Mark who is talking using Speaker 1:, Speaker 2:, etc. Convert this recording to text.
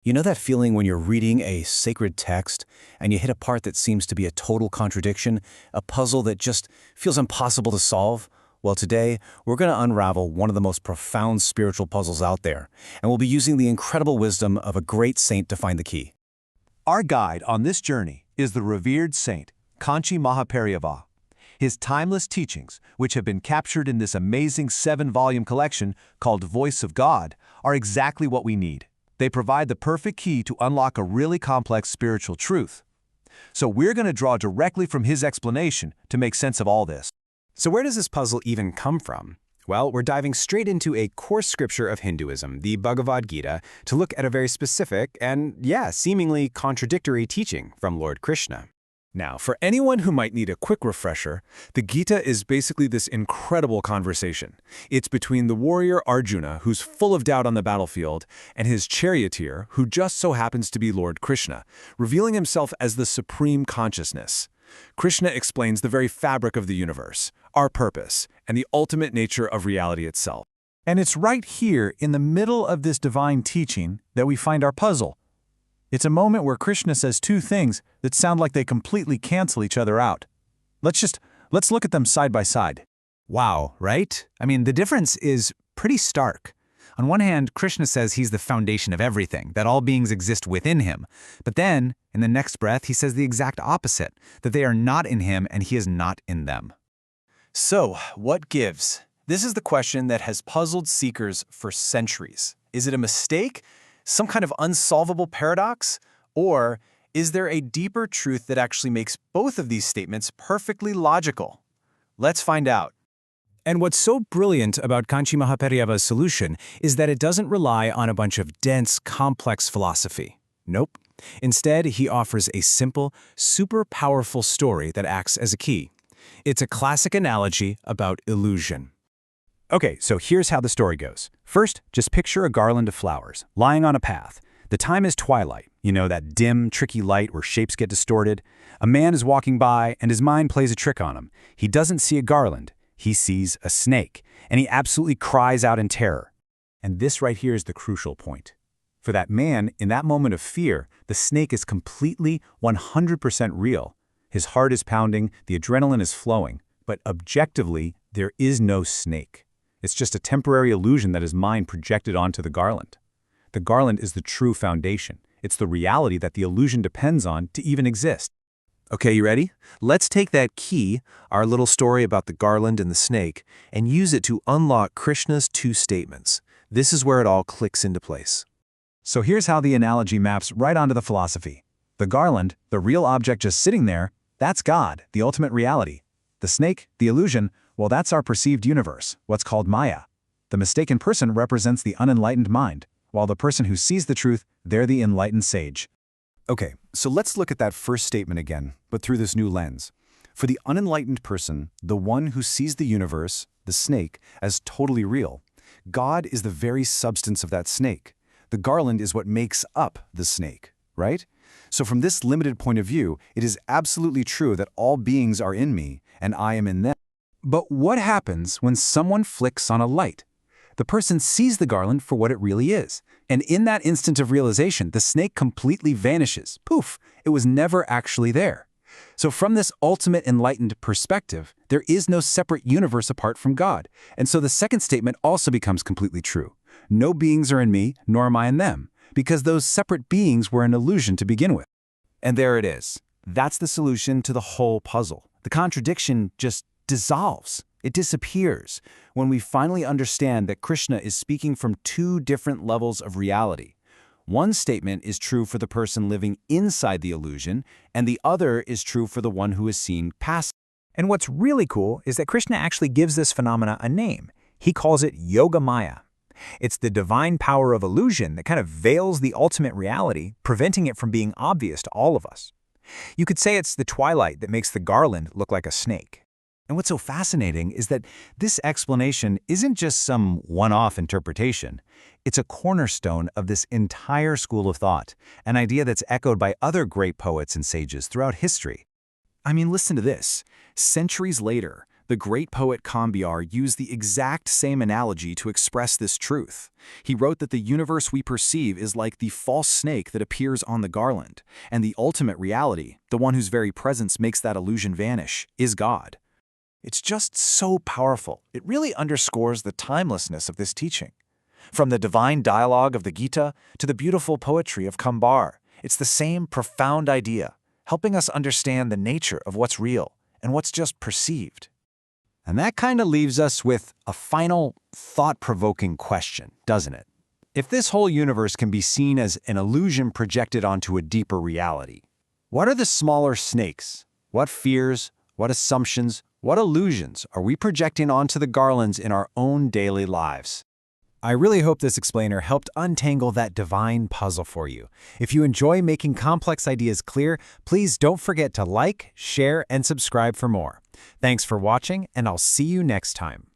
Speaker 1: You know that feeling when you're reading a sacred text and you hit a part that seems to be a total contradiction, a puzzle that just feels impossible to solve? Well, today, we're going to unravel one of the most profound spiritual puzzles out there, and we'll be using the incredible wisdom of a great saint to find the key.
Speaker 2: Our guide on this journey is the revered saint, Kanchi Mahaperiyava. His timeless teachings, which have been captured in this amazing 7-volume collection called Voice of God, are exactly what we need. They provide the perfect key to unlock a really complex spiritual truth. So we're going to draw directly from his explanation to make sense of all this.
Speaker 1: So where does this puzzle even come from? Well, we're diving straight into a core scripture of Hinduism, the Bhagavad Gita, to look at a very specific and, seemingly contradictory teaching from Lord Krishna. Now, for anyone who might need a quick refresher, the Gita is basically this incredible conversation. It's between the warrior Arjuna, who's full of doubt on the battlefield, and his charioteer, who just so happens to be Lord Krishna, revealing himself as the supreme consciousness. Krishna explains the very fabric of the universe, our purpose, and the ultimate nature of reality itself.
Speaker 3: And it's right here, in the middle of this divine teaching, that we find our puzzle. It's a moment where Krishna says two things that sound like they completely cancel each other out. Let's look at them side by side.
Speaker 4: Wow, right? I mean, the difference is pretty stark. On one hand, Krishna says he's the foundation of everything, that all beings exist within him. But then, in the next breath, he says the exact opposite, that they are not in him and he is not in them.
Speaker 1: So, what gives? This is the question that has puzzled seekers for centuries. Is it a mistake? Some kind of unsolvable paradox? Or is there a deeper truth that actually makes both of these statements perfectly logical? Let's find out. And what's so brilliant about Kanchi Mahaperiyava's solution is that it doesn't rely on a bunch of dense, complex philosophy. Nope. Instead, he offers a simple, super powerful story that acts as a key. It's a classic analogy about illusion.
Speaker 5: Okay, so here's how the story goes. First, just picture a garland of flowers, lying on a path. The time is twilight, you know, that dim, tricky light where shapes get distorted. A man is walking by, and his mind plays a trick on him. He doesn't see a garland, he sees a snake, and he absolutely cries out in terror. And this right here is the crucial point. For that man, in that moment of fear, the snake is completely 100% real. His heart is pounding, the adrenaline is flowing, but objectively, there is no snake. It's just a temporary illusion that his mind projected onto the garland. The garland is the true foundation. It's the reality that the illusion depends on to even exist.
Speaker 2: Okay, you ready? Let's take that key, our little story about the garland and the snake, and use it to unlock Krishna's two statements. This is where it all clicks into place.
Speaker 3: So here's how the analogy maps right onto the philosophy. The garland, the real object just sitting there, that's God, the ultimate reality. The snake, the illusion, well, that's our perceived universe, what's called Maya. The mistaken person represents the unenlightened mind, while the person who sees the truth, they're the enlightened sage.
Speaker 5: Okay, so let's look at that first statement again, but through this new lens. For the unenlightened person, the one who sees the universe, the snake, as totally real, God is the very substance of that snake. The garland is what makes up the snake, right? So from this limited point of view, it is absolutely true that all beings are in me, and I am in them. But what happens when someone flicks on a light? The person sees the garland for what it really is. And in that instant of realization, the snake completely vanishes. Poof! It was never actually there. So from this ultimate enlightened perspective, there is no separate universe apart from God. And so the second statement also becomes completely true. No beings are in me, nor am I in them, because those separate beings were an illusion to begin with.
Speaker 1: And there it is. That's the solution to the whole puzzle. The contradiction just dissolves. It disappears when we finally understand that Krishna is speaking from two different levels of reality. One statement is true for the person living inside the illusion, and the other is true for the one who is seen past.
Speaker 4: And what's really cool is that Krishna actually gives this phenomena a name. He calls it Yoga Maya. It's the divine power of illusion that kind of veils the ultimate reality, preventing it from being obvious to all of us. You could say it's the twilight that makes the garland look like a snake.
Speaker 1: And what's so fascinating is that this explanation isn't just some one-off interpretation. It's a cornerstone of this entire school of thought, an idea that's echoed by other great poets and sages throughout history. I mean, listen to this. Centuries later,
Speaker 5: The great poet Kosh-beh used the exact same analogy to express this truth. He wrote that the universe we perceive is like the false snake that appears on the garland, and the ultimate reality, the one whose very presence makes that illusion vanish, is God.
Speaker 3: It's just so powerful. It really underscores the timelessness of this teaching. From the divine dialogue of the Gita to the beautiful poetry of Kosh-beh, it's the same profound idea, helping us understand the nature of what's real and what's just perceived.
Speaker 1: And that kind of leaves us with a final, thought-provoking question, doesn't it? If this whole universe can be seen as an illusion projected onto a deeper reality, what are the smaller snakes? What fears, what assumptions, what illusions are we projecting onto the garlands in our own daily lives? I really hope this explainer helped untangle that divine puzzle for you. If you enjoy making complex ideas clear, please don't forget to like, share, and subscribe for more. Thanks for watching, and I'll see you next time.